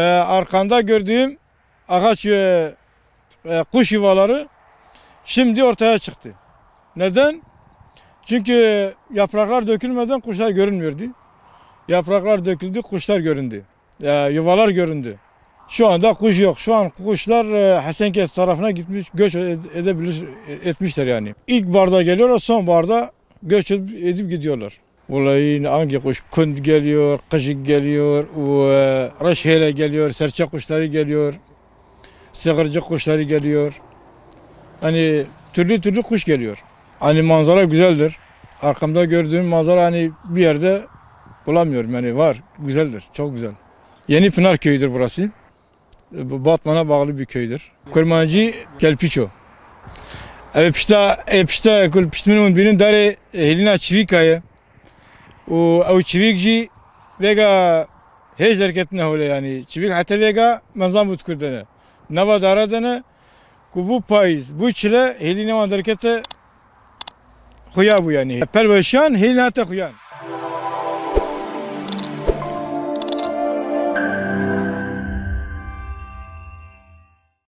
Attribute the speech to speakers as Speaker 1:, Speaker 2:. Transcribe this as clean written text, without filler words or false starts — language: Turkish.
Speaker 1: Arkamda gördüğüm ağaç kuş yuvaları şimdi ortaya çıktı. Neden? Çünkü yapraklar dökülmeden kuşlar görünmüyordu. Yapraklar döküldü, kuşlar göründü. Yuvalar göründü. Şu anda kuş yok. Şu an kuşlar Hasankeyf tarafına gitmiş, göç etmişler yani. İlkbaharda geliyorlar, sonbaharda göç edip gidiyorlar. Vallahi hangi kuş? Kund geliyor, kışık geliyor, reşhele geliyor, serçe kuşları geliyor, sığırcık kuşları geliyor. Hani türlü kuş geliyor. Hani manzara güzeldir. Arkamda gördüğüm manzara hani bir yerde bulamıyorum yani var. Güzeldir, çok güzel. Yeni Pınar köyüdür burası. Batman'a bağlı bir köydür. Kurmancı Kelpiço. Pişta kul piştminun binin dare helina çivikaya. O çivikci vega hiç hareket ne öyle yani. Çivik hatta vega manzam butkurdene. Nava daradene ku bu payız. Bu çile helina harekete huya bu yani. Perveşan helina te huyan.